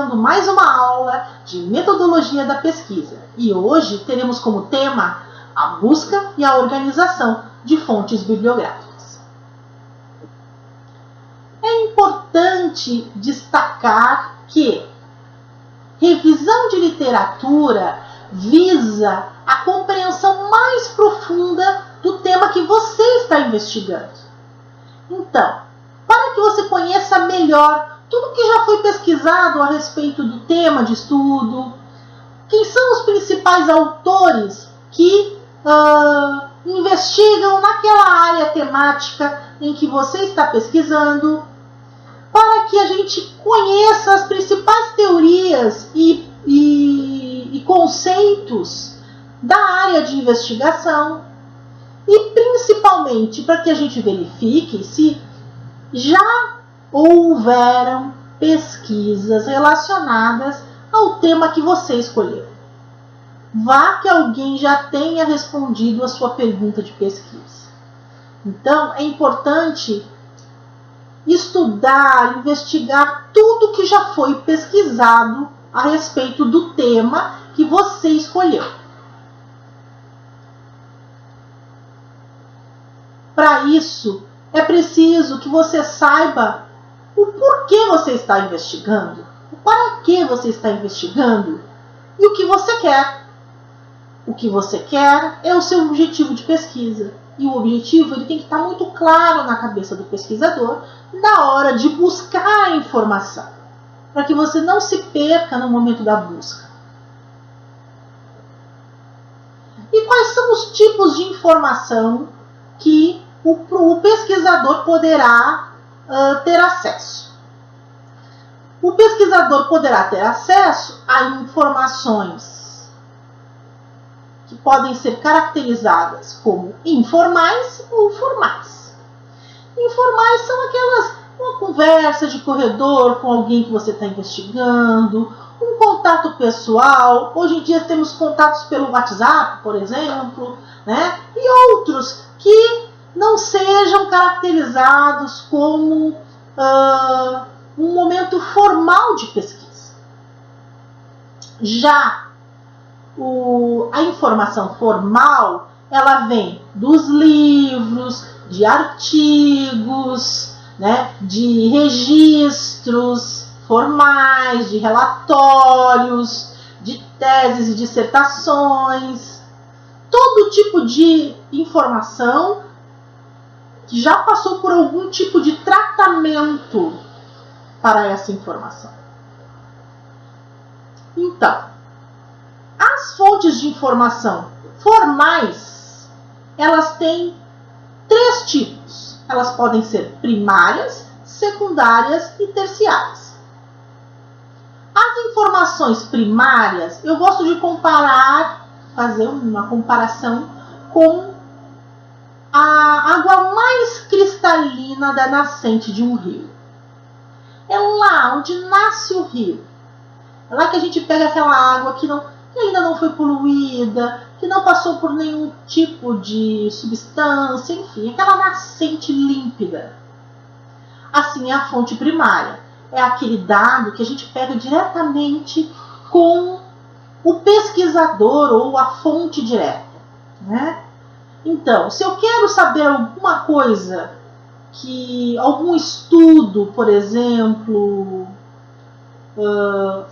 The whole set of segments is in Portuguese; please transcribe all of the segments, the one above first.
iniciando mais uma aula de metodologia da pesquisa e hoje teremos como tema a busca e a organização de fontes bibliográficas. É importante destacar que revisão de literatura visa a compreensão mais profunda do tema que você está investigando. Então, para que você conheça melhor tudo que já foi pesquisado a respeito do tema de estudo, quem são os principais autores que investigam naquela área temática em que você está pesquisando, para que a gente conheça as principais teorias e conceitos da área de investigação e principalmente para que a gente verifique se já houveram pesquisas relacionadas ao tema que você escolheu. Vá que alguém já tenha respondido a sua pergunta de pesquisa. Então, é importante estudar, investigar tudo que já foi pesquisado a respeito do tema que você escolheu. Para isso, é preciso que você saiba o porquê você está investigando, o para que você está investigando e o que você quer. O que você quer é o seu objetivo de pesquisa. E o objetivo ele tem que estar muito claro na cabeça do pesquisador na hora de buscar a informação, para que você não se perca no momento da busca. E quais são os tipos de informação que o pesquisador poderá ter acesso? O pesquisador poderá ter acesso a informações que podem ser caracterizadas como informais ou formais. Informais são uma conversa de corredor com alguém que você está investigando, um contato pessoal. Hoje em dia temos contatos pelo WhatsApp, por exemplo, né? E outros que não sejam caracterizados como um momento formal de pesquisa. Já a informação formal, ela vem dos livros, de artigos, né, de registros formais, de relatórios, de teses e dissertações, todo tipo de informação que já passou por algum tipo de tratamento para essa informação. Então, as fontes de informação formais, elas têm 3 tipos. Elas podem ser primárias, secundárias e terciárias. As informações primárias, eu gosto de fazer uma comparação com a água mais cristalina da nascente de um rio. É lá onde nasce o rio. É lá que a gente pega aquela água que ainda não foi poluída, que não passou por nenhum tipo de substância, enfim, aquela nascente límpida. Assim é a fonte primária. É aquele dado que a gente pega diretamente com o pesquisador ou a fonte direta, né? Então, se eu quero saber alguma coisa, algum estudo, por exemplo,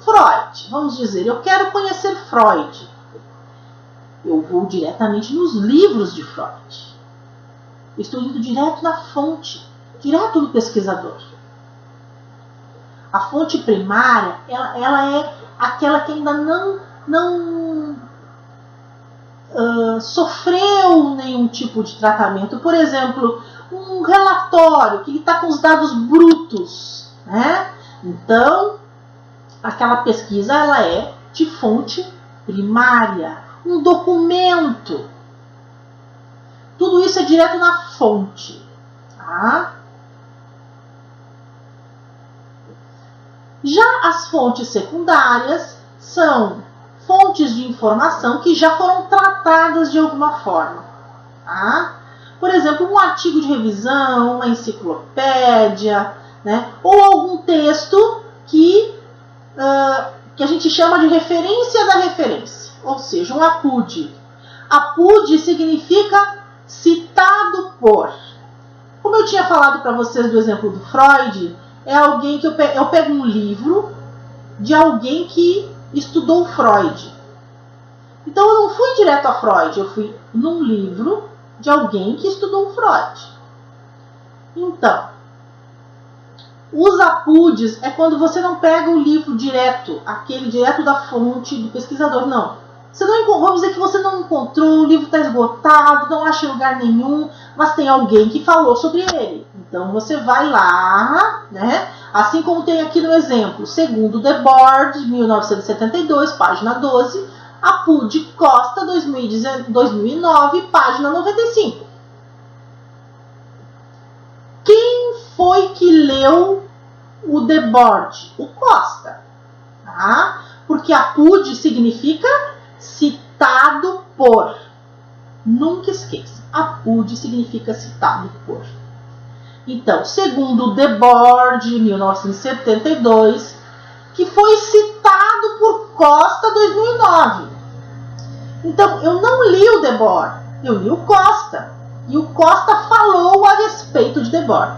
Freud, vamos dizer, eu quero conhecer Freud, eu vou diretamente nos livros de Freud. Eu estou indo direto na fonte, direto no pesquisador. A fonte primária, ela é aquela que ainda não sofreu nenhum tipo de tratamento. Por exemplo, um relatório que está com os dados brutos, né? Então, aquela pesquisa ela é de fonte primária. Um documento. Tudo isso é direto na fonte. Tá? Já as fontes secundárias são fontes de informação que já foram tratadas de alguma forma. Tá? Por exemplo, um artigo de revisão, uma enciclopédia, né? Ou algum texto que que a gente chama de referência da referência, ou seja, um APUD. APUD significa citado por. Como eu tinha falado para vocês do exemplo do Freud, é alguém que eu pego um livro de alguém que estudou Freud. Então eu não fui direto a Freud, eu fui num livro de alguém que estudou Freud. Então, os APUDs é quando você não pega o livro direto, aquele direto da fonte do pesquisador, não. Você não encontrou, vamos dizer que você não encontrou, o livro está esgotado, não acha em lugar nenhum, mas tem alguém que falou sobre ele. Então você vai lá, né? Assim como tem aqui no exemplo, segundo Debord, 1972, página 12, APUD Costa, 2009, página 95. Quem foi que leu o Debord? O Costa. Tá? Porque APUD significa citado por. Nunca esqueça. APUD significa citado por. Então, segundo Debord, 1972, que foi citado por Costa, 2009. Então, eu não li o Debord, eu li o Costa. E o Costa falou a respeito de Debord.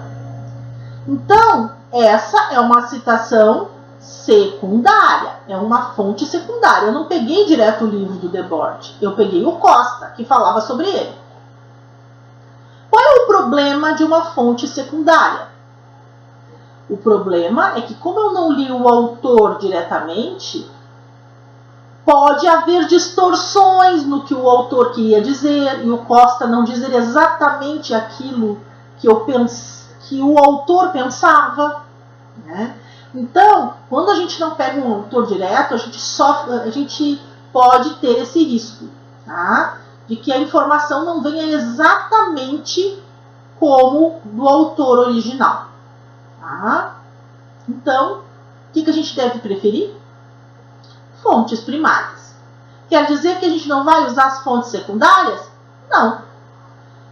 Então, essa é uma citação secundária, é uma fonte secundária. Eu não peguei direto o livro do Debord, eu peguei o Costa, que falava sobre ele. Qual é o problema de uma fonte secundária? O problema é que, como eu não li o autor diretamente, pode haver distorções no que o autor queria dizer e o Costa não dizer exatamente aquilo que o autor pensava, né? Então, quando a gente não pega um autor direto, a gente pode ter esse risco, tá? De que a informação não venha exatamente como do autor original. Tá? Então, o que a gente deve preferir? Fontes primárias. Quer dizer que a gente não vai usar as fontes secundárias? Não.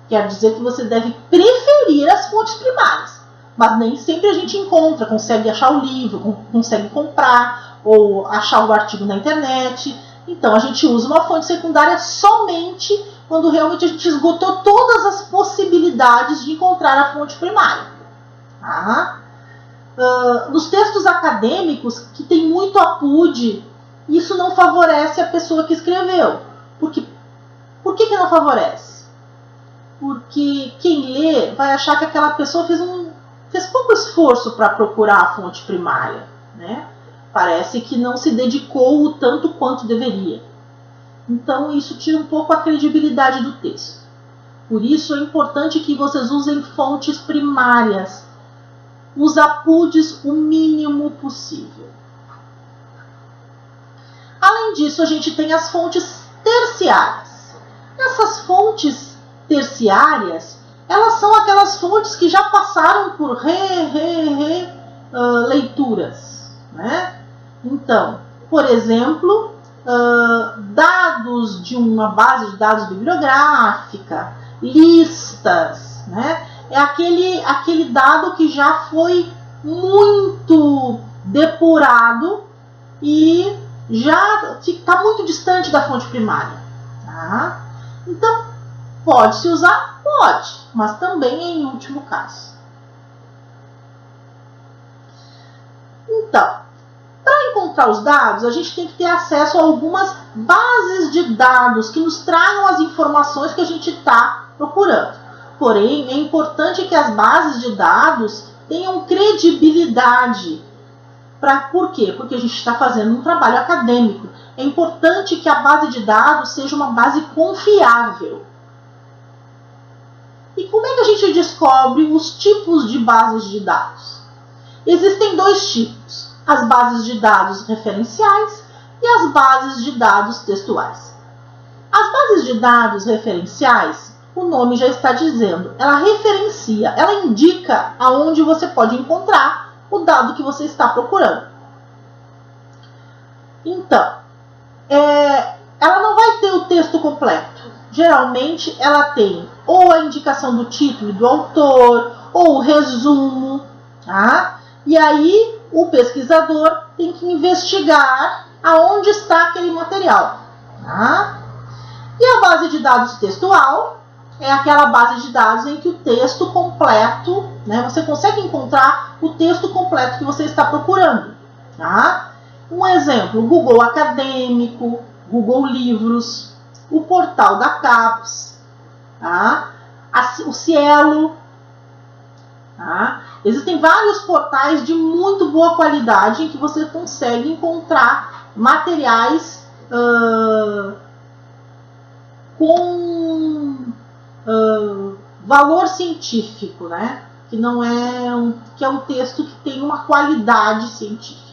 Quer dizer que você deve preferir as fontes primárias. Mas nem sempre a gente encontra, consegue achar o livro, consegue comprar ou achar o artigo na internet. Então a gente usa uma fonte secundária somente quando realmente a gente esgotou todas as possibilidades de encontrar a fonte primária. Tá? Nos textos acadêmicos, que tem muito APUD, isso não favorece a pessoa que escreveu. Por que não favorece? Porque quem lê vai achar que aquela pessoa fez pouco esforço para procurar a fonte primária, né? Parece que não se dedicou o tanto quanto deveria. Então isso tira um pouco a credibilidade do texto. Por isso é importante que vocês usem fontes primárias, os APUDs o mínimo possível. Além disso, a gente tem as fontes terciárias. Essas fontes terciárias, elas são aquelas fontes que já passaram por leituras, né? Então, por exemplo, dados de uma base de dados bibliográfica, listas, né? É aquele dado que já foi muito depurado e já está muito distante da fonte primária. Tá? Então, pode-se usar? Pode, mas também em último caso. Então, para encontrar os dados, a gente tem que ter acesso a algumas bases de dados que nos tragam as informações que a gente está procurando. Porém, é importante que as bases de dados tenham credibilidade. Por quê? Porque a gente está fazendo um trabalho acadêmico. É importante que a base de dados seja uma base confiável. E como é que a gente descobre os tipos de bases de dados? Existem dois tipos: as bases de dados referenciais e as bases de dados textuais. As bases de dados referenciais, o nome já está dizendo, ela referencia, ela indica aonde você pode encontrar o dado que você está procurando. Então, ela não vai ter o texto completo. Geralmente, ela tem ou a indicação do título e do autor, ou o resumo, tá? E aí, o pesquisador tem que investigar aonde está aquele material. Tá? E a base de dados textual é aquela base de dados em que o texto completo, né, você consegue encontrar o texto completo que você está procurando. Tá? Um exemplo, Google Acadêmico, Google Livros, o portal da CAPES, tá? O Cielo. Tá? Existem vários portais de muito boa qualidade em que você consegue encontrar materiais com valor científico, né? Que não é que é um texto que tem uma qualidade científica.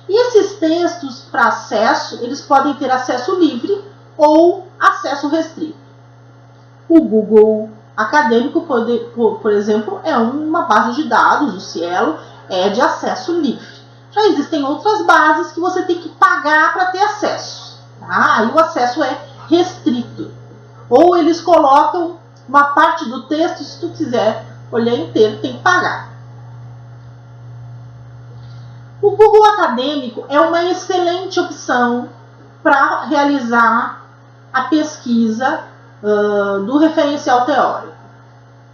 E esses textos para acesso, eles podem ter acesso livre ou acesso restrito. O Google Acadêmico, por exemplo, é uma base de dados, o Cielo é de acesso livre. Já existem outras bases que você tem que pagar para ter acesso. Tá? Aí o acesso é restrito. Ou eles colocam uma parte do texto, se tu quiser olhar inteiro, tem que pagar. O Google Acadêmico é uma excelente opção para realizar a pesquisa do referencial teórico.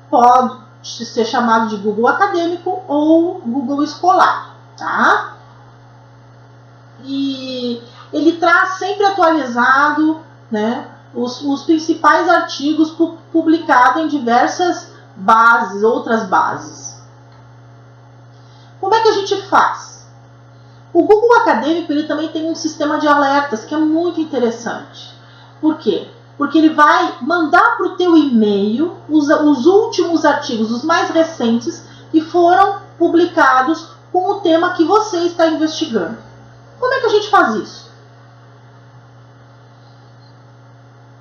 Pode ser chamado de Google Acadêmico ou Google Escolar. Tá? E ele traz sempre atualizado, né, os principais artigos publicados em diversas bases, outras bases. Como é que a gente faz? O Google Acadêmico ele também tem um sistema de alertas que é muito interessante. Por quê? Porque ele vai mandar para o teu e-mail os últimos artigos, os mais recentes, que foram publicados com o tema que você está investigando. Como é que a gente faz isso?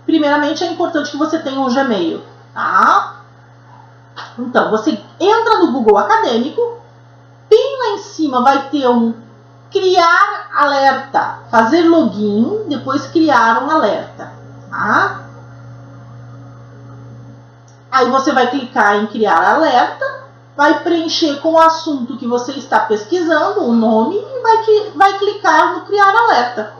Primeiramente, é importante que você tenha um Gmail. Tá? Então, você entra no Google Acadêmico, bem lá em cima vai ter criar alerta, fazer login, depois criar um alerta. Tá? Aí você vai clicar em criar alerta, vai preencher com o assunto que você está pesquisando, o nome, e vai clicar no criar alerta.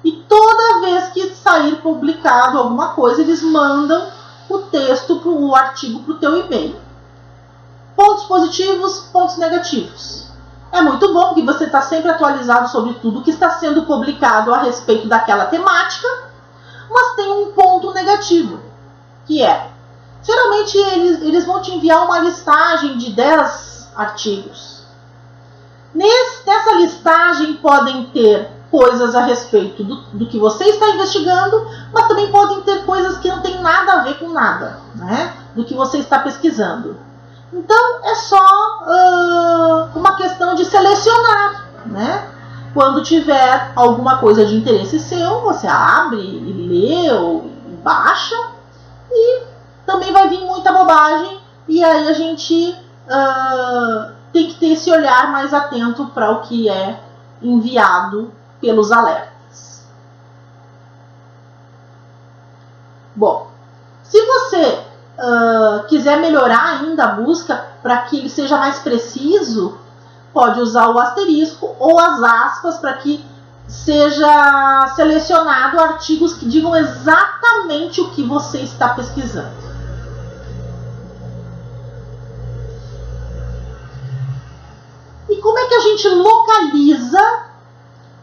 E toda vez que sair publicado alguma coisa, eles mandam o texto, o artigo para o teu e-mail. Pontos positivos, pontos negativos. É muito bom porque você está sempre atualizado sobre tudo que está sendo publicado a respeito daquela temática, mas tem um ponto negativo, que é, geralmente eles vão te enviar uma listagem de 10 artigos. Nessa listagem podem ter coisas a respeito do que você está investigando, mas também podem ter coisas que não tem nada a ver com nada, né, do que você está pesquisando. Então, é só uma questão de selecionar, né? Quando tiver alguma coisa de interesse seu, você abre e lê ou baixa. E também vai vir muita bobagem. E aí a gente tem que ter esse olhar mais atento para o que é enviado pelos alertas. Bom, se você quiser melhorar ainda a busca para que ele seja mais preciso, pode usar o asterisco ou as aspas para que seja selecionado artigos que digam exatamente o que você está pesquisando. E como é que a gente localiza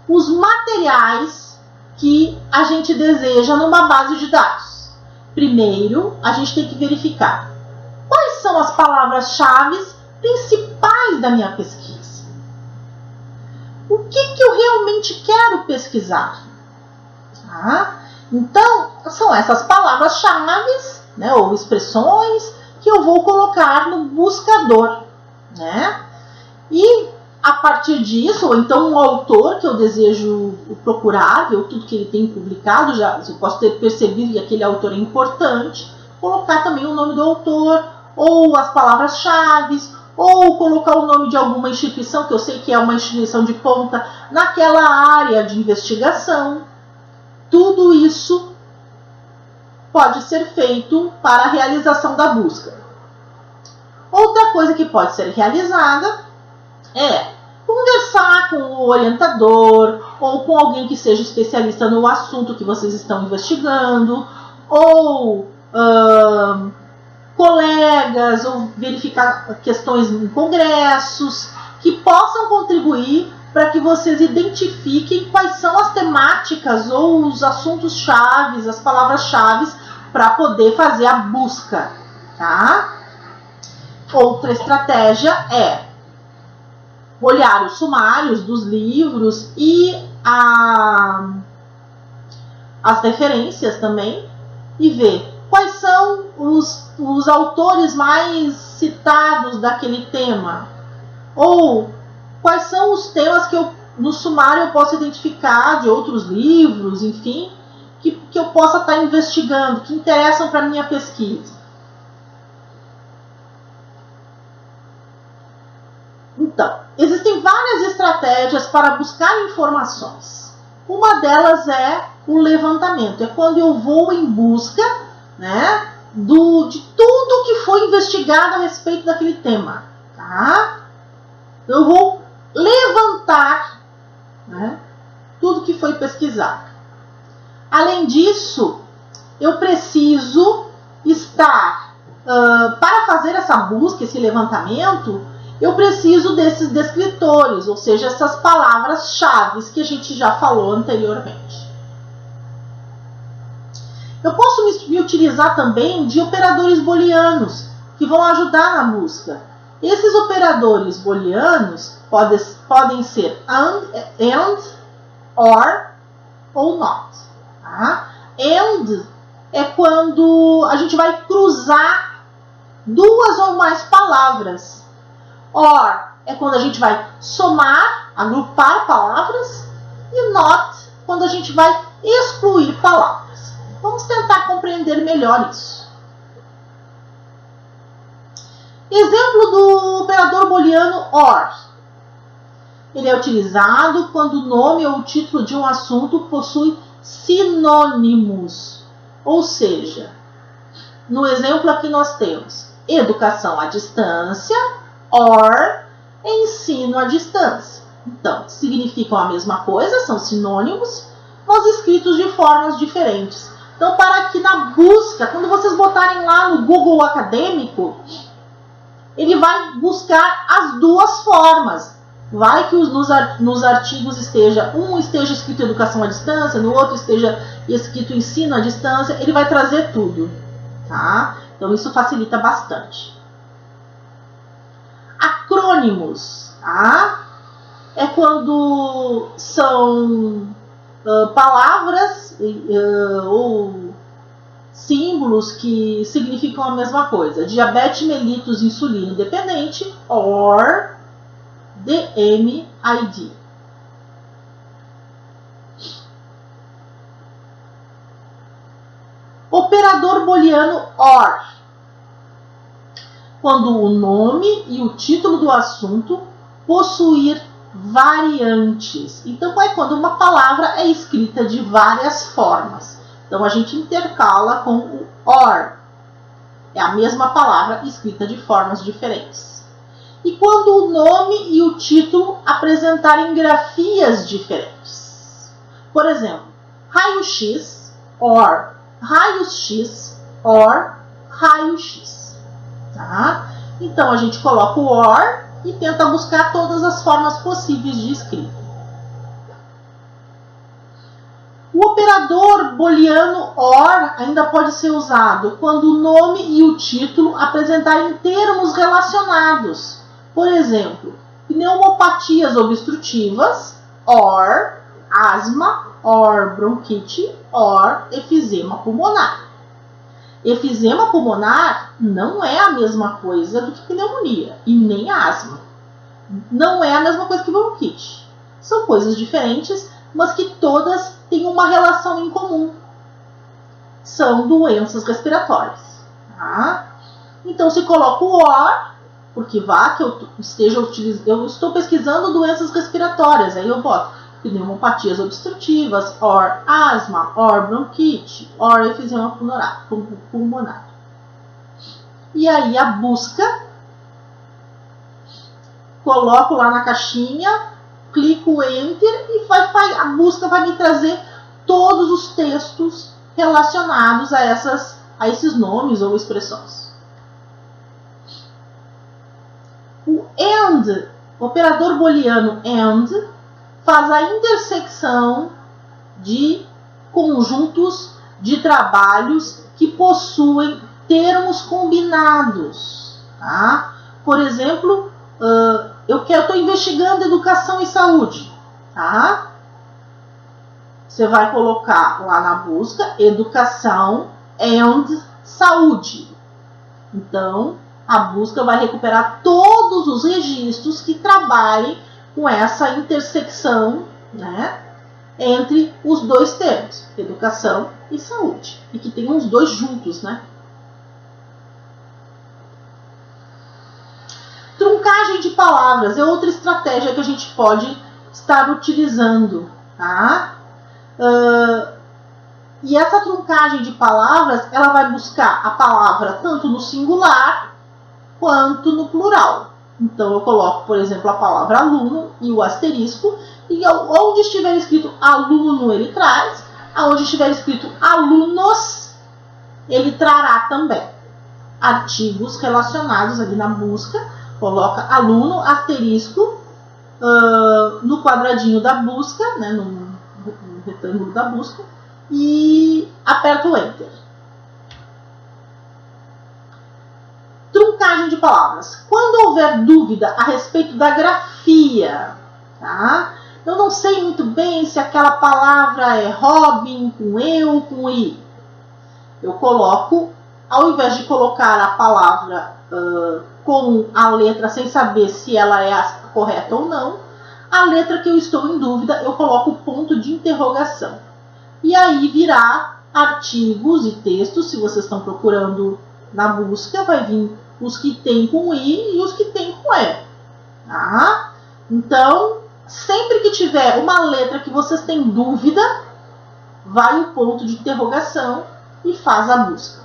os materiais que a gente deseja numa base de dados? Primeiro, a gente tem que verificar quais são as palavras-chave principais da minha pesquisa. O que eu realmente quero pesquisar? Tá? Então, são essas palavras-chave, né, ou expressões que eu vou colocar no buscador. Né? E a partir disso, ou então um autor que eu desejo procurar, ver tudo que ele tem publicado, eu posso ter percebido que aquele autor é importante, colocar também o nome do autor, ou as palavras-chave, ou colocar o nome de alguma instituição, que eu sei que é uma instituição de ponta, naquela área de investigação. Tudo isso pode ser feito para a realização da busca. Outra coisa que pode ser realizada é conversar com o orientador ou com alguém que seja especialista no assunto que vocês estão investigando, ou colegas, ou verificar questões em congressos, que possam contribuir para que vocês identifiquem quais são as temáticas ou os assuntos chaves, as palavras-chave para poder fazer a busca, tá? Outra estratégia é olhar os sumários dos livros e as referências também e ver quais são os autores mais citados daquele tema, ou quais são os temas que no sumário eu posso identificar de outros livros, enfim, que eu possa estar investigando, que interessam para a minha pesquisa. Então, existem várias estratégias para buscar informações. Uma delas é o levantamento, é quando eu vou em busca, né, de tudo que foi investigado a respeito daquele tema. Tá? Eu vou levantar, né, tudo que foi pesquisado. Além disso, eu preciso estar, para fazer essa busca, esse levantamento, eu preciso desses descritores, ou seja, essas palavras-chave que a gente já falou anteriormente. Eu posso me utilizar também de operadores booleanos, que vão ajudar na busca. Esses operadores booleanos podem ser and, or ou not. Tá? And é quando a gente vai cruzar duas ou mais palavras. Or é quando a gente vai somar, agrupar palavras. E not, quando a gente vai excluir palavras. Vamos tentar compreender melhor isso. Exemplo do operador booleano OR. Ele é utilizado quando o nome ou o título de um assunto possui sinônimos. Ou seja, no exemplo aqui nós temos educação à distância or ensino à distância. Então, significam a mesma coisa, são sinônimos, mas escritos de formas diferentes. Então, para que na busca, quando vocês botarem lá no Google Acadêmico, ele vai buscar as duas formas. Vai que nos artigos esteja escrito educação à distância, no outro esteja escrito ensino à distância, ele vai trazer tudo. Tá? Então, isso facilita bastante. Acrônimos, tá? É quando são palavras ou símbolos que significam a mesma coisa. Diabetes mellitus insulino dependente or DMID. Operador booleano OR. Quando o nome e o título do assunto possuir variantes. Então, é quando uma palavra é escrita de várias formas. Então, a gente intercala com o OR. É a mesma palavra escrita de formas diferentes. E quando o nome e o título apresentarem grafias diferentes. Por exemplo, raio-x or raios-x or raio-x. Tá? Então, a gente coloca o OR e tenta buscar todas as formas possíveis de escrita. O operador booleano OR ainda pode ser usado quando o nome e o título apresentarem termos relacionados. Por exemplo, pneumopatias obstrutivas, or asma, or bronquite, or efizema pulmonar. Efizema pulmonar não é a mesma coisa do que pneumonia e nem asma. Não é a mesma coisa que bronquite. São coisas diferentes, mas que todas têm uma relação em comum. São doenças respiratórias. Tá? Então, se coloca o OR, porque vá que eu estou pesquisando doenças respiratórias, aí eu boto pneumopatias obstrutivas, or asma, or bronquite, or efizema pulmonar. E aí a busca coloco lá na caixinha, clico Enter e a busca vai me trazer todos os textos relacionados a esses nomes ou expressões. O AND, o operador booleano AND, faz a intersecção de conjuntos de trabalhos que possuem termos combinados. Tá? Por exemplo, eu estou investigando educação e saúde. Tá? Você vai colocar lá na busca educação and saúde. Então, a busca vai recuperar todos os registros que trabalhem com essa intersecção, né, entre os dois termos, educação e saúde, e que tenham os dois juntos, né? Truncagem de palavras é outra estratégia que a gente pode estar utilizando, tá? E essa truncagem de palavras, ela vai buscar a palavra tanto no singular quanto no plural. Então eu coloco, por exemplo, a palavra aluno e o asterisco, e onde estiver escrito aluno ele traz, onde estiver escrito alunos ele trará também. Artigos relacionados ali na busca, coloca aluno, asterisco, no quadradinho da busca, né, no retângulo da busca, e aperta o Enter. Truncagem de palavras. Quando houver dúvida a respeito da grafia, tá? Eu não sei muito bem se aquela palavra é Robin com E ou com I. Eu coloco, ao invés de colocar a palavra com a letra sem saber se ela é a correta ou não, a letra que eu estou em dúvida, eu coloco o ponto de interrogação. E aí virá artigos e textos, se vocês estão procurando na busca, vai vir os que tem com I e os que tem com E. Tá? Então, sempre que tiver uma letra que vocês têm dúvida, vai o ponto de interrogação e faz a busca.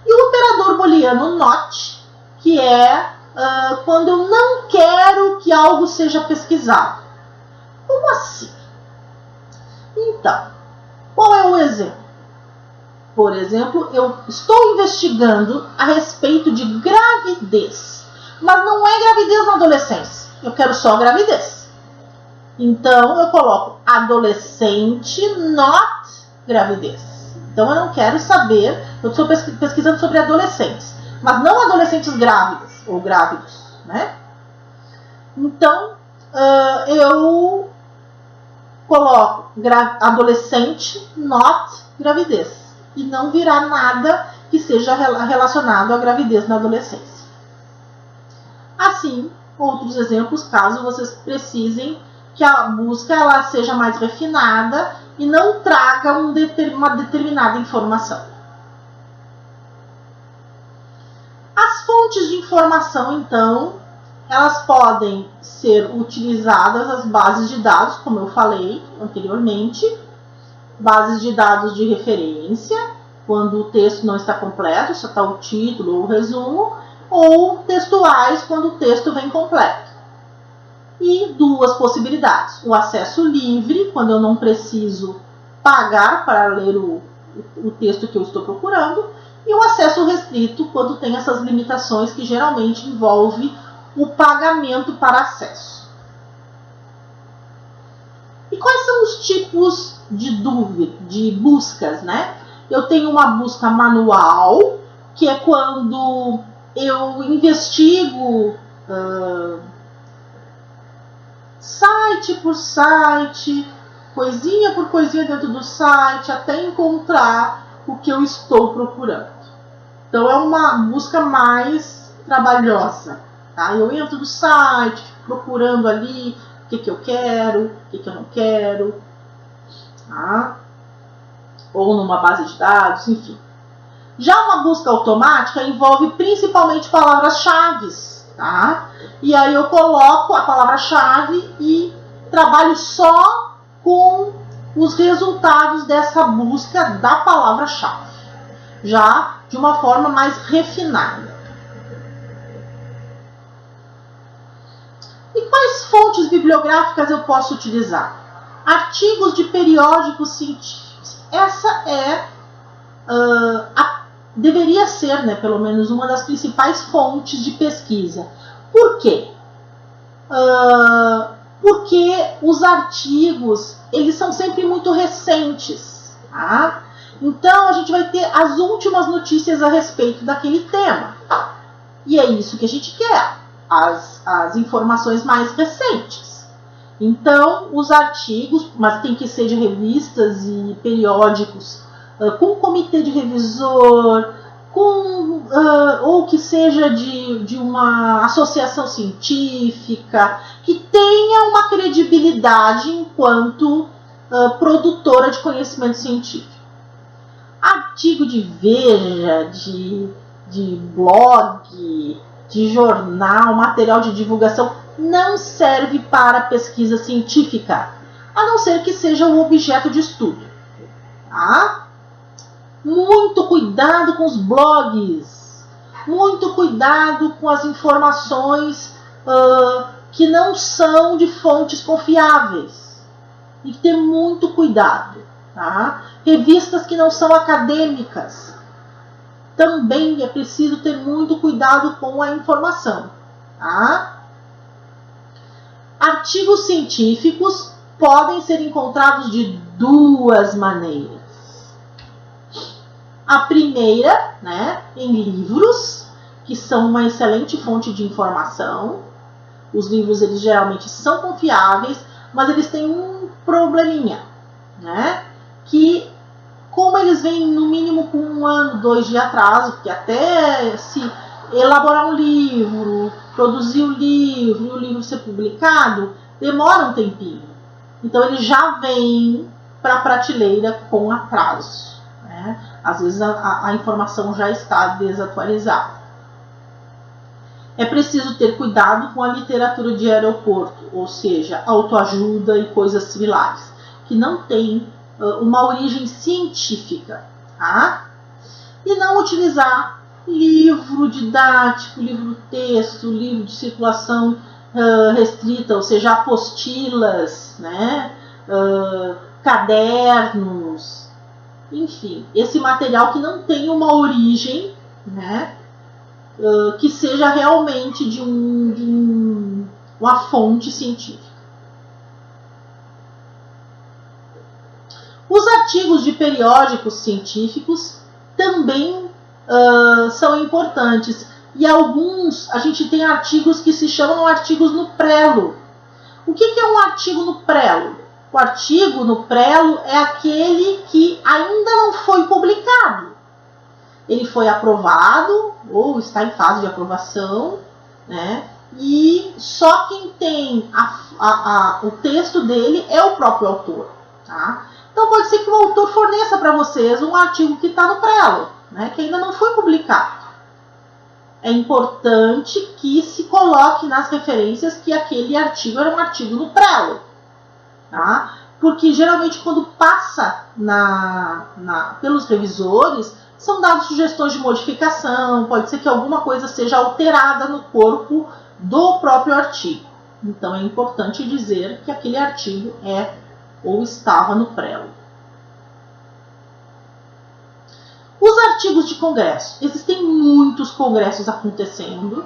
E o operador booleano NOT, que é quando eu não quero que algo seja pesquisado. Como assim? Então, qual é o exemplo? Por exemplo, eu estou investigando a respeito de gravidez, mas não é gravidez na adolescência, eu quero só gravidez. Então, eu coloco adolescente not gravidez. Então, eu não quero saber, eu estou pesquisando sobre adolescentes, mas não adolescentes grávidas ou grávidos, né? Então, eu coloco adolescente not gravidez. E não virá nada que seja relacionado à gravidez na adolescência. Assim, outros exemplos, caso vocês precisem que a busca ela seja mais refinada e não traga uma determinada informação. As fontes de informação, então, elas podem ser utilizadas as bases de dados, como eu falei anteriormente, bases de dados de referência, quando o texto não está completo, só está o título ou o resumo, ou textuais, quando o texto vem completo. E duas possibilidades: o acesso livre, quando eu não preciso pagar para ler o texto que eu estou procurando, e o acesso restrito, quando tem essas limitações que geralmente envolve o pagamento para acesso. E quais são os tipos de buscas, né? Eu tenho uma busca manual, que é quando eu investigo site por site, coisinha por coisinha dentro do site, até encontrar o que eu estou procurando. Então é uma busca mais trabalhosa. Tá? Eu entro no site, fico procurando ali o que eu quero, o que eu não quero. Tá? Ou numa base de dados, enfim. Já uma busca automática envolve principalmente palavras-chave, tá? E aí eu coloco a palavra-chave e trabalho só com os resultados dessa busca da palavra-chave, já de uma forma mais refinada. E quais fontes bibliográficas eu posso utilizar? Artigos de periódicos científicos. Essa é, deveria ser, né, pelo menos uma das principais fontes de pesquisa. Por quê? Porque os artigos, eles são sempre muito recentes, tá? Então, a gente vai ter as últimas notícias a respeito daquele tema. E é isso que a gente quer, as informações mais recentes. Então, os artigos, mas tem que ser de revistas e periódicos, com comitê de revisor, ou que seja de uma associação científica, que tenha uma credibilidade enquanto produtora de conhecimento científico. Artigo de Veja, de blog, de jornal, material de divulgação, não serve para pesquisa científica, a não ser que seja um objeto de estudo. Tá? Muito cuidado com os blogs, muito cuidado com as informações que não são de fontes confiáveis. Tem que ter muito cuidado. Tá? Revistas que não são acadêmicas, também é preciso ter muito cuidado com a informação. Tá? Artigos científicos podem ser encontrados de duas maneiras. A primeira, né, em livros, que são uma excelente fonte de informação. Os livros, eles geralmente são confiáveis, mas eles têm um probleminha, né? Que, como eles vêm no mínimo com 1 ano, 2 de atraso, porque até se elaborar um livro, produzir o livro e o livro ser publicado, demora um tempinho. Então ele já vem para a prateleira com atraso, né? Às vezes a informação já está desatualizada. É preciso ter cuidado com a literatura de aeroporto, ou seja, autoajuda e coisas similares, que não tem uma origem científica, tá? E não utilizar livro didático, livro texto, livro de circulação restrita, ou seja, apostilas, né? Cadernos, enfim, esse material que não tem uma origem, né? Que seja realmente de uma fonte científica. Os artigos de periódicos científicos também são importantes. E alguns, a gente tem artigos que se chamam artigos no prelo. O que é um artigo no prelo? O artigo no prelo é aquele que ainda não foi publicado. Ele foi aprovado ou está em fase de aprovação, né? E só quem tem o texto dele é o próprio autor. Tá? Então pode ser que o autor forneça para vocês um artigo que está no prelo, né? Que ainda não foi publicado. É importante que se coloque nas referências que aquele artigo era um artigo no prelo. Tá? Porque geralmente quando passa pelos revisores, são dadas sugestões de modificação, pode ser que alguma coisa seja alterada no corpo do próprio artigo. Então é importante dizer que aquele artigo é ou estava no prelo. Os artigos de congresso. Existem muitos congressos acontecendo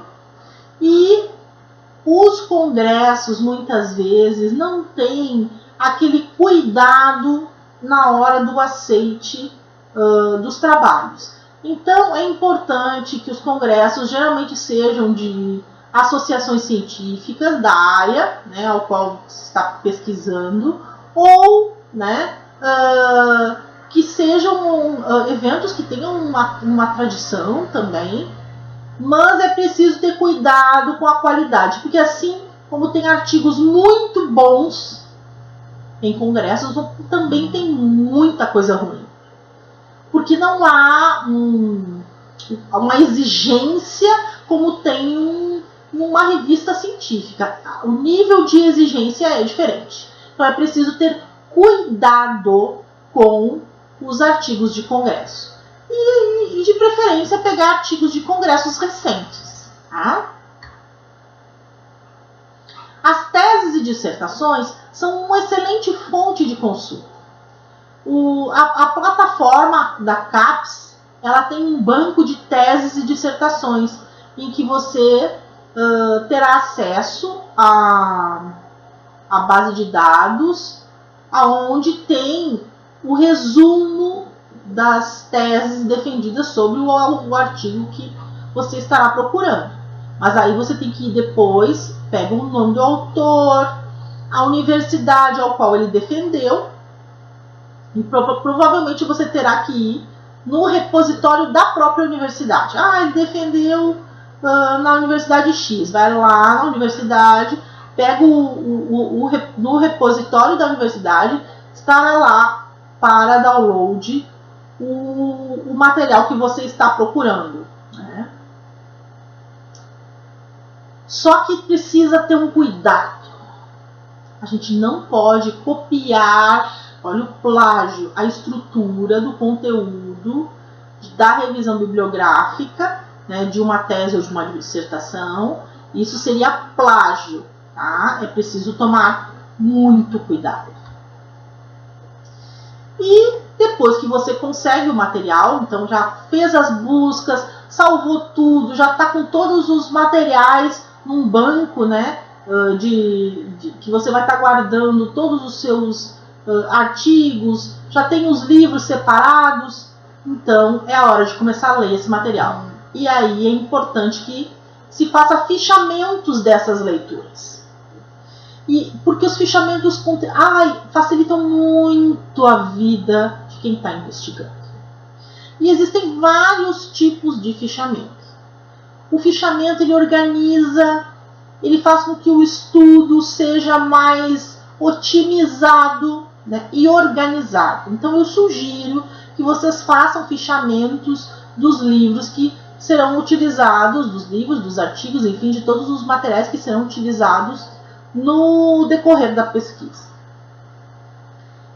e os congressos muitas vezes não têm aquele cuidado na hora do aceite dos trabalhos. Então é importante que os congressos geralmente sejam de associações científicas da área, né, ao qual se está pesquisando, ou, né, que sejam eventos que tenham uma tradição também, mas é preciso ter cuidado com a qualidade, porque assim como tem artigos muito bons em congressos, também tem muita coisa ruim. Porque não há uma exigência como tem uma revista científica. O nível de exigência é diferente. Então é preciso ter cuidado com os artigos de congresso. E de preferência pegar artigos de congressos recentes. Tá? As teses e dissertações são uma excelente fonte de consulta. A plataforma da CAPES, ela tem um banco de teses e dissertações em que você terá acesso à base de dados, aonde tem o resumo das teses defendidas sobre o artigo que você estará procurando. Mas aí você tem que ir depois, pega o nome do autor, a universidade ao qual ele defendeu, e provavelmente você terá que ir no repositório da própria universidade. Ele defendeu na Universidade X. Vai lá na universidade, pega no repositório da universidade, estará lá para download o material que você está procurando. Né? Só que precisa ter um cuidado. A gente não pode copiar, olha o plágio, a estrutura do conteúdo da revisão bibliográfica, né, de uma tese ou de uma dissertação. Isso seria plágio, tá? É preciso tomar muito cuidado. E depois que você consegue o material, então já fez as buscas, salvou tudo, já está com todos os materiais num banco, né, que você vai estar guardando todos os seus artigos, já tem os livros separados, então é a hora de começar a ler esse material. E aí é importante que se faça fichamentos dessas leituras. Porque os fichamentos facilitam muito a vida de quem está investigando. E existem vários tipos de fichamento. O fichamento ele organiza, ele faz com que o estudo seja mais otimizado, né, e organizado. Então eu sugiro que vocês façam fichamentos dos livros que serão utilizados, dos livros, dos artigos, enfim, de todos os materiais que serão utilizados no decorrer da pesquisa.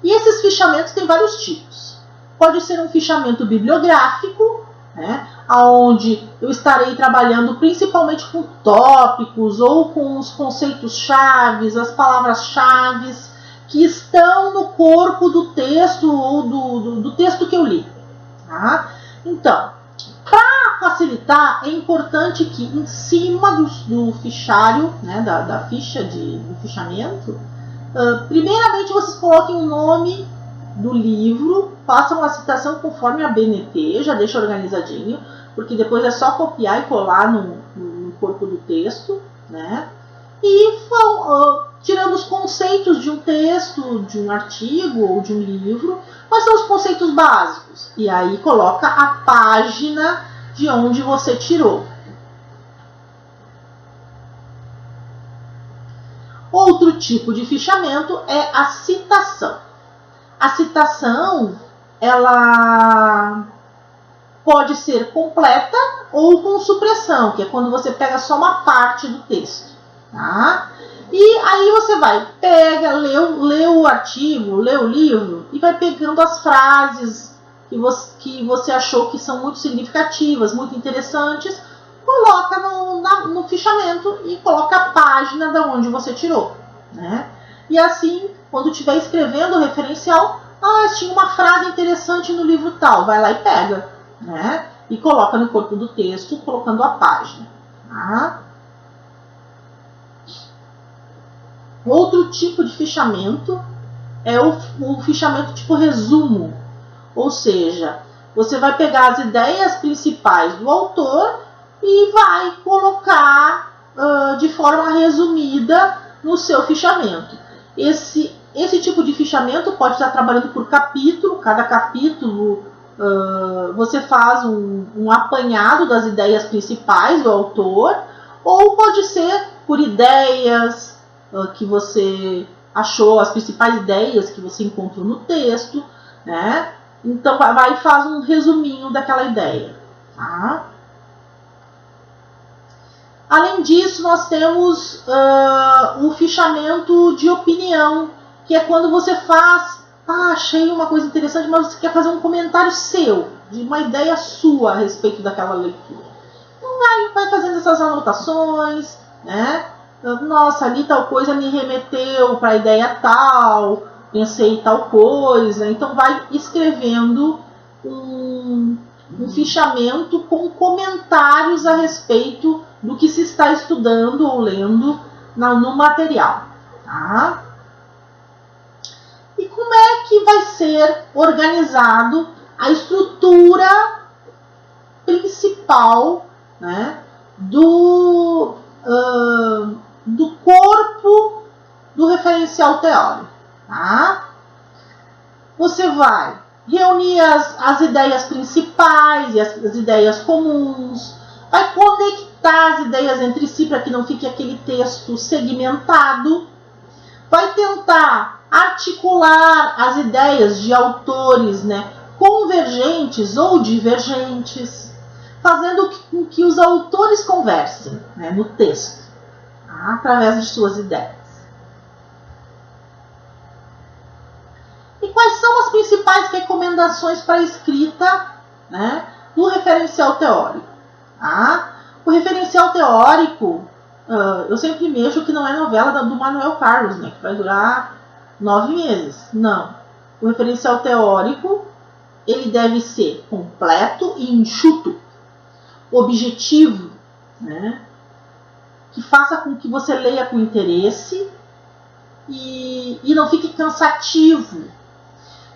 E esses fichamentos têm vários tipos. Pode ser um fichamento bibliográfico, né, onde eu estarei trabalhando principalmente com tópicos ou com os conceitos-chave, as palavras-chave que estão no corpo do texto ou do texto que eu li. Tá? Então, para facilitar, é importante que em cima do fichário, né, da ficha do fichamento, primeiramente vocês coloquem o nome do livro, façam a citação conforme a BNT, já deixa organizadinho, porque depois é só copiar e colar no corpo do texto, né? E tirando os conceitos de um texto, de um artigo ou de um livro, quais são os conceitos básicos? E aí coloca a página de onde você tirou. Outro tipo de fichamento é a citação. A citação, ela pode ser completa ou com supressão, que é quando você pega só uma parte do texto. Tá? E aí você vai, lê o artigo, lê o livro e vai pegando as frases que você achou que são muito significativas, muito interessantes, coloca no fichamento e coloca a página da onde você tirou. Né? E assim, quando estiver escrevendo o referencial, tinha uma frase interessante no livro tal, vai lá e pega, né? E coloca no corpo do texto, colocando a página. Tá? Outro tipo de fichamento é o fichamento tipo resumo, ou seja, você vai pegar as ideias principais do autor e vai colocar de forma resumida no seu fichamento. Esse tipo de fichamento pode estar trabalhando por capítulo, cada capítulo você faz um apanhado das ideias principais do autor, ou pode ser por ideias que você achou, as principais ideias que você encontrou no texto, né? Então vai e faz um resuminho daquela ideia. Tá? Além disso, nós temos o fichamento de opinião, que é quando você faz, achei uma coisa interessante, mas você quer fazer um comentário seu, de uma ideia sua a respeito daquela leitura. Então vai fazendo essas anotações, né? nossa, ali tal coisa me remeteu para a ideia tal, pensei tal coisa. Então vai escrevendo um fichamento com comentários a respeito do que se está estudando ou lendo no material. Tá? E como é que vai ser organizado a estrutura principal, né, do corpo do referencial teórico? Tá? Você vai reunir as ideias principais e as ideias comuns, vai conectar as ideias entre si para que não fique aquele texto segmentado, vai tentar articular as ideias de autores, né, convergentes ou divergentes, fazendo com que os autores conversem, né, no texto, tá, através de suas ideias. E quais são as principais recomendações para a escrita, né, do referencial teórico? Tá? O referencial teórico, eu sempre mexo que não é novela do Manuel Carlos, né, que vai durar 9 meses. Não. O referencial teórico, ele deve ser completo e enxuto, objetivo, né, que faça com que você leia com interesse e não fique cansativo,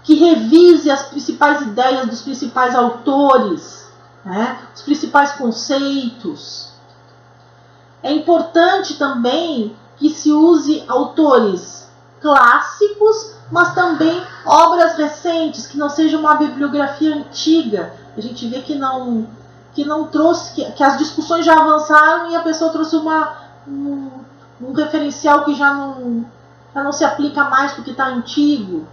que revise as principais ideias dos principais autores, né, os principais conceitos. É importante também que se use autores clássicos, mas também obras recentes, que não seja uma bibliografia antiga. A gente vê que não trouxe, que as discussões já avançaram e a pessoa trouxe um referencial que já não se aplica mais porque está antigo.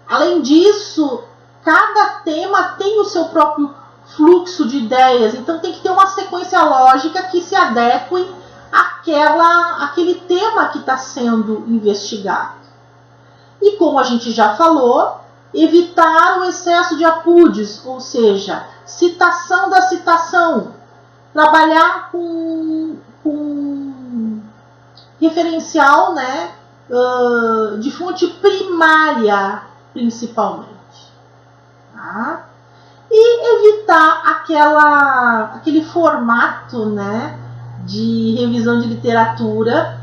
Além disso, cada tema tem o seu próprio fluxo de ideias, então tem que ter uma sequência lógica que se adeque àquele tema que está sendo investigado. E como a gente já falou, evitar o excesso de apúdios, ou seja, citação da citação, trabalhar com referencial, né, de fonte primária, principalmente. Tá? E evitar aquele formato, né, de revisão de literatura,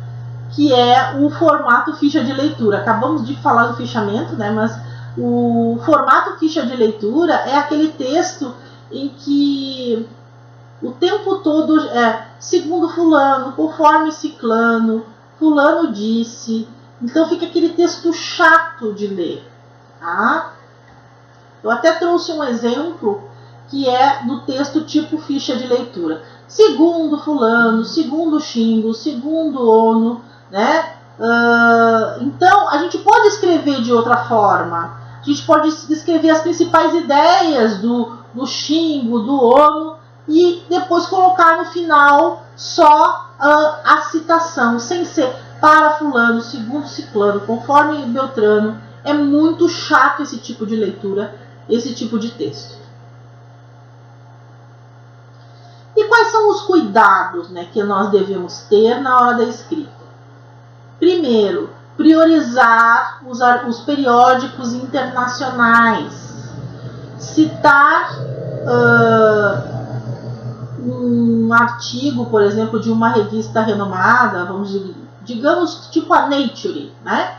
que é o formato ficha de leitura. Acabamos de falar do fichamento, né, mas o formato ficha de leitura é aquele texto em que o tempo todo segundo fulano, conforme ciclano, fulano disse. Então fica aquele texto chato de ler. Tá? Eu até trouxe um exemplo que é do texto tipo ficha de leitura. Segundo fulano, segundo Xingo, segundo ONU, né? Então a gente pode escrever de outra forma. A gente pode escrever as principais ideias do Xingo, do ONU, e depois colocar no final só a citação, sem ser para fulano, segundo ciclano, conforme Beltrano. É muito chato esse tipo de leitura, esse tipo de texto. E quais são os cuidados, né, que nós devemos ter na hora da escrita? Primeiro, priorizar os periódicos internacionais. Citar um artigo, por exemplo, de uma revista renomada, digamos tipo a Nature, né?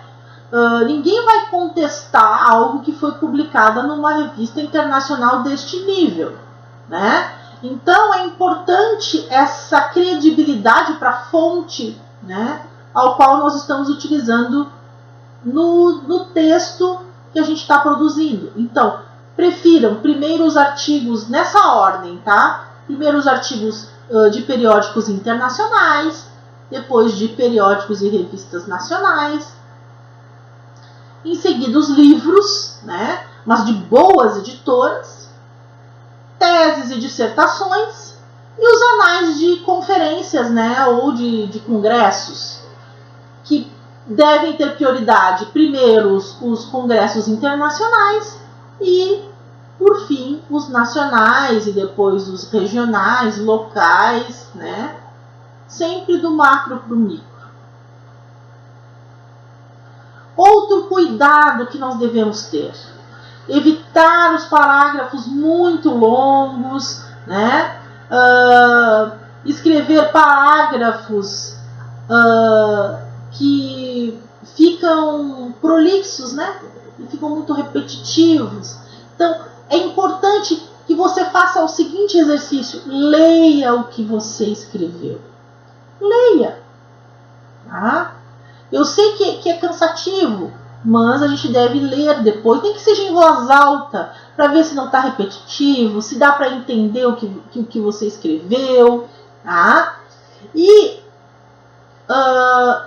Ninguém vai contestar algo que foi publicado numa revista internacional deste nível, né? Então é importante essa credibilidade para a fonte, né, ao qual nós estamos utilizando no texto que a gente está produzindo. Então, prefiram primeiro os artigos nessa ordem, tá? Primeiro os artigos de periódicos internacionais, depois de periódicos e revistas nacionais, em seguida os livros, né, mas de boas editoras, teses e dissertações, e os anais de conferências, né, ou de congressos, que devem ter prioridade primeiro os congressos internacionais e por fim, os nacionais e depois os regionais, locais, né? Sempre do macro para o micro. Outro cuidado que nós devemos ter: evitar os parágrafos muito longos, né? Escrever parágrafos que ficam prolixos, né? E ficam muito repetitivos. Então, é importante que você faça o seguinte exercício: leia o que você escreveu. Leia. Tá? Eu sei que é cansativo, mas a gente deve ler depois, nem que seja em voz alta, para ver se não está repetitivo, se dá para entender o que você escreveu. Tá? E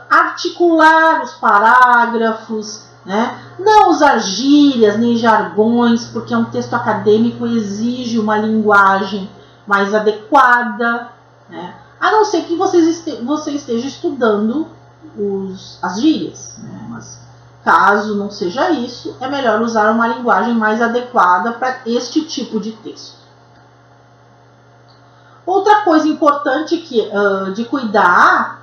articular os parágrafos, né? Não usar gírias nem jargões, porque é um texto acadêmico e exige uma linguagem mais adequada, né? A não ser que você esteja estudando as gírias, né? Mas caso não seja isso, é melhor usar uma linguagem mais adequada para este tipo de texto. Outra coisa importante de cuidar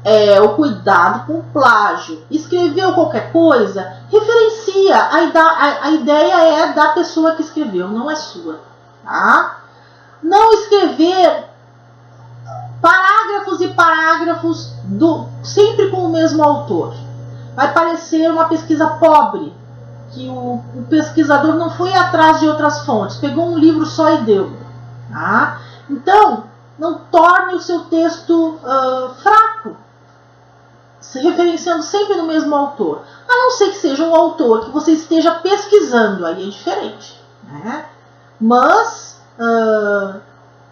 é o cuidado com o plágio. Escreveu qualquer coisa, referencia. A ideia é da pessoa que escreveu, não é sua. Tá? Não escrever parágrafos e parágrafos sempre com o mesmo autor. Vai parecer uma pesquisa pobre, que o pesquisador não foi atrás de outras fontes, pegou um livro só e deu. Tá? Então, não torne o seu texto fraco, se referenciando sempre no mesmo autor. A não ser que seja um autor que você esteja pesquisando, aí é diferente. Né? Mas,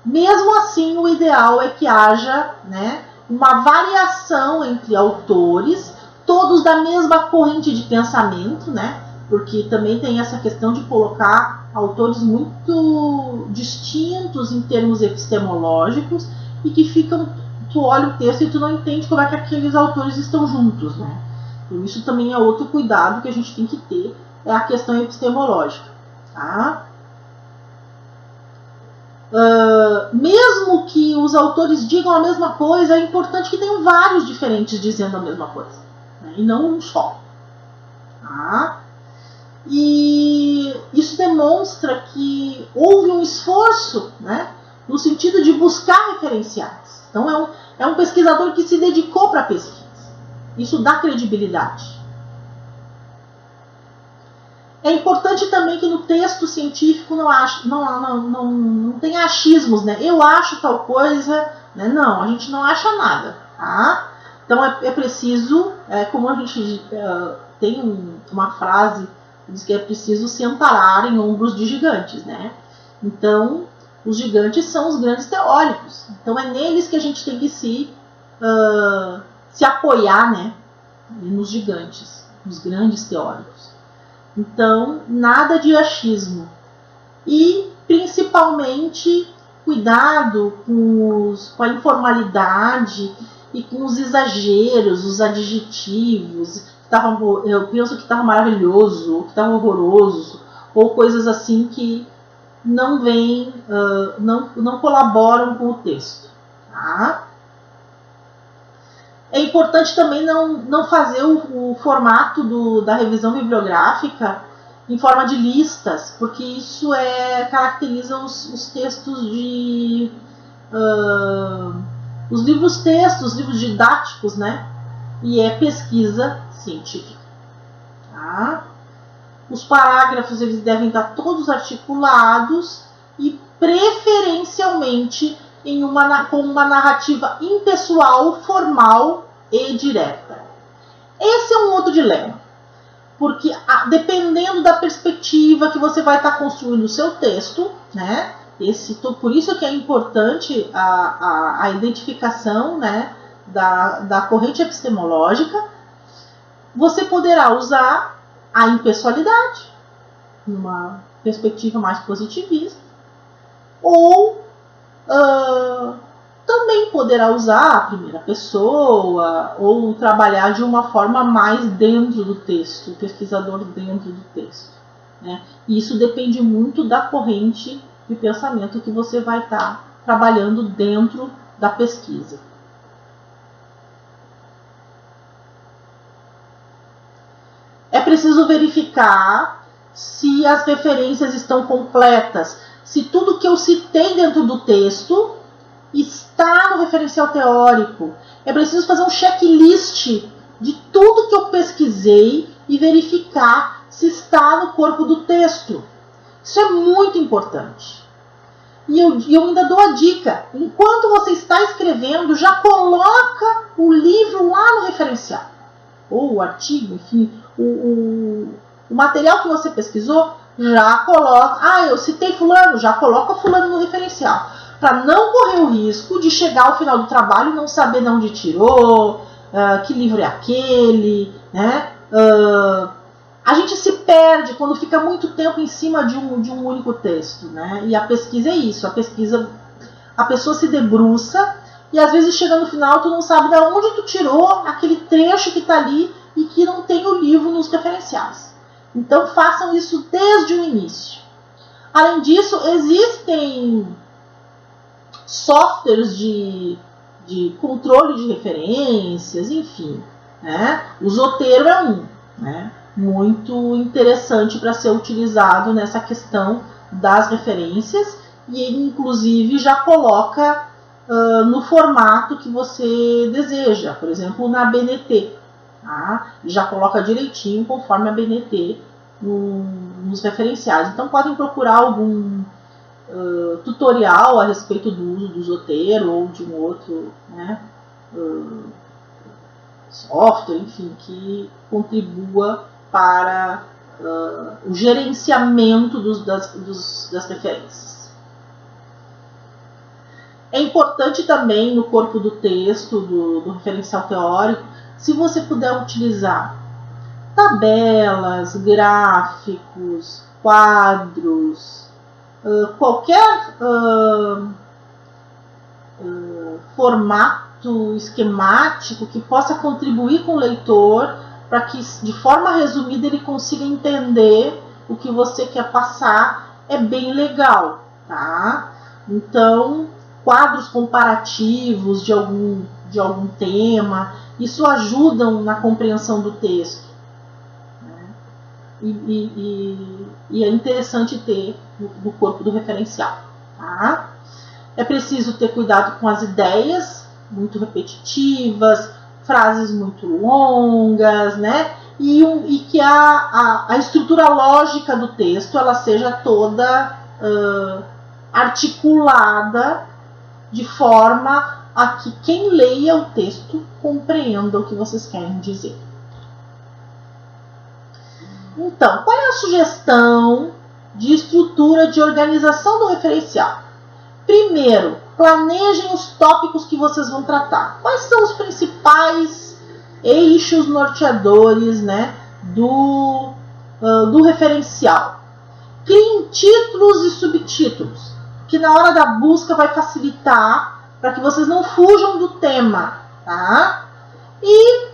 mesmo assim, o ideal é que haja, né, uma variação entre autores, todos da mesma corrente de pensamento, né? Porque também tem essa questão de colocar autores muito distintos em termos epistemológicos e que ficam, tu olha o texto e tu não entende como é que aqueles autores estão juntos, né? Então isso também é outro cuidado que a gente tem que ter, é a questão epistemológica, tá? Mesmo que os autores digam a mesma coisa, é importante que tenham vários diferentes dizendo a mesma coisa, né? E não um só, tá? E isso demonstra que houve um esforço, né, no sentido de buscar referenciais. Então é um pesquisador que se dedicou para a pesquisa. Isso dá credibilidade. É importante também que no texto científico não tenha achismos, né? Eu acho tal coisa, né? Não, a gente não acha nada. Tá? Então é preciso, como a gente tem uma frase, diz que é preciso se amparar em ombros de gigantes, né? Então, os gigantes são os grandes teóricos. Então, é neles que a gente tem que se apoiar, né? Nos gigantes, nos grandes teóricos. Então, nada de achismo. E, principalmente, cuidado com a informalidade e com os exageros, os adjetivos. Eu penso que estava maravilhoso, ou que estava horroroso, ou coisas assim que não vêm, não colaboram com o texto. Tá? É importante também não fazer o formato da revisão bibliográfica em forma de listas, porque isso caracteriza os textos os livros-textos, os livros didáticos, né? E é pesquisa científica. Tá? Os parágrafos eles devem estar todos articulados e preferencialmente com uma narrativa impessoal, formal e direta. Esse é um outro dilema, porque dependendo da perspectiva que você vai estar construindo o seu texto, né? Por isso que é importante a identificação, né, da corrente epistemológica. Você poderá usar a impessoalidade, numa perspectiva mais positivista, ou também poderá usar a primeira pessoa, ou trabalhar de uma forma mais dentro do texto, o pesquisador dentro do texto. né? E isso depende muito da corrente de pensamento que você vai estar trabalhando dentro da pesquisa. É preciso verificar se as referências estão completas, se tudo que eu citei dentro do texto está no referencial teórico. É preciso fazer um checklist de tudo que eu pesquisei e verificar se está no corpo do texto. Isso é muito importante. E eu ainda dou a dica, enquanto você está escrevendo, já coloca o livro lá no referencial. Ou o artigo, enfim, o material que você pesquisou, já coloca. Eu citei fulano, já coloca fulano no referencial. Para não correr o risco de chegar ao final do trabalho e não saber de onde tirou, que livro é aquele, né? A gente se perde quando fica muito tempo em cima de um único texto, né? E a pesquisa é isso, a pessoa se debruça e às vezes chega no final tu não sabe de onde tu tirou aquele trecho que está ali e que não tem o livro nos referenciais. Então façam isso desde o início. Além disso, existem softwares de controle de referências, enfim, né? O Zotero é um, né? Muito interessante para ser utilizado nessa questão das referências, e ele inclusive já coloca no formato que você deseja, por exemplo na BNT, tá? Já coloca direitinho conforme a BNT nos referenciais. Então podem procurar algum tutorial a respeito do uso do Zotero ou de um outro, né, software, enfim, que contribua para o gerenciamento das referências. É importante também no corpo do texto, do referencial teórico, se você puder utilizar tabelas, gráficos, quadros, qualquer formato esquemático que possa contribuir com o leitor para que, de forma resumida, ele consiga entender o que você quer passar, é bem legal, tá? Então, quadros comparativos de algum tema, isso ajudam na compreensão do texto. Né? E é interessante ter no corpo do referencial. Tá? É preciso ter cuidado com as ideias muito repetitivas, frases muito longas, né? E que a estrutura lógica do texto ela seja toda articulada de forma a que quem leia o texto compreenda o que vocês querem dizer. Então, qual é a sugestão de estrutura de organização do referencial? Primeiro, planejem os tópicos que vocês vão tratar. Quais são os principais eixos norteadores, né, do referencial? Criem títulos e subtítulos, que na hora da busca vai facilitar para que vocês não fujam do tema, tá? E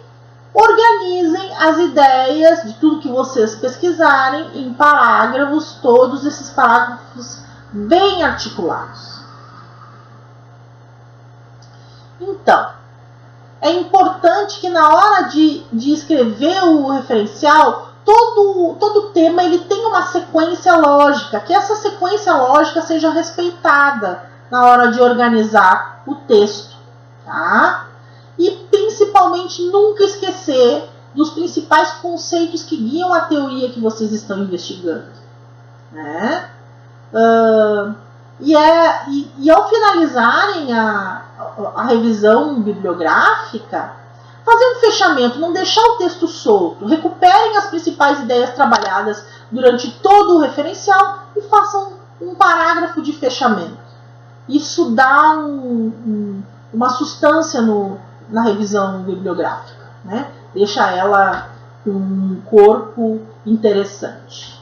organizem as ideias de tudo que vocês pesquisarem em parágrafos, todos esses parágrafos bem articulados. Então, é importante que na hora de escrever o referencial, todo tema ele tem uma sequência lógica, que essa sequência lógica seja respeitada na hora de organizar o texto, tá? E principalmente nunca esquecer dos principais conceitos que guiam a teoria que vocês estão investigando, né? E ao finalizarem a revisão bibliográfica, fazer um fechamento, não deixar o texto solto, recuperem as principais ideias trabalhadas durante todo o referencial e façam um parágrafo de fechamento. Isso dá uma substância na revisão bibliográfica, né? Deixa ela com um corpo interessante.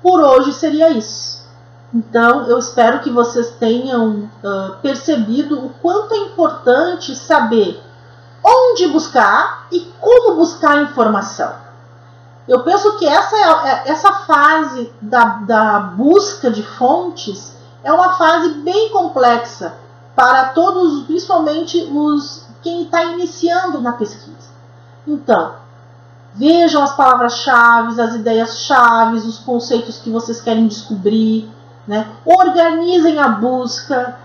Por hoje seria isso. Então, eu espero que vocês tenham percebido o quanto é importante saber onde buscar e como buscar a informação. Eu penso que essa fase da busca de fontes é uma fase bem complexa para todos, principalmente quem está iniciando na pesquisa. Então, vejam as palavras-chave, as ideias-chave, os conceitos que vocês querem descobrir, né? Organizem a busca,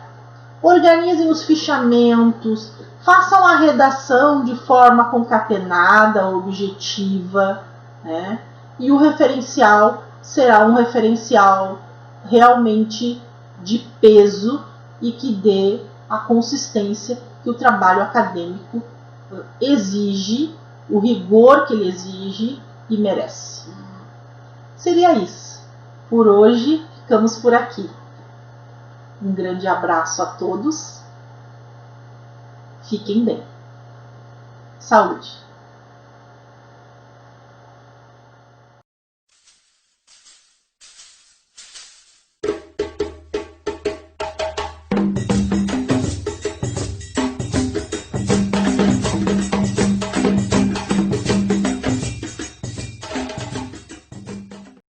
organizem os fichamentos, façam a redação de forma concatenada, objetiva, né? E o referencial será um referencial realmente de peso e que dê a consistência que o trabalho acadêmico exige, o rigor que ele exige e merece. Seria isso. Por hoje, ficamos por aqui. Um grande abraço a todos. Fiquem bem. Saúde!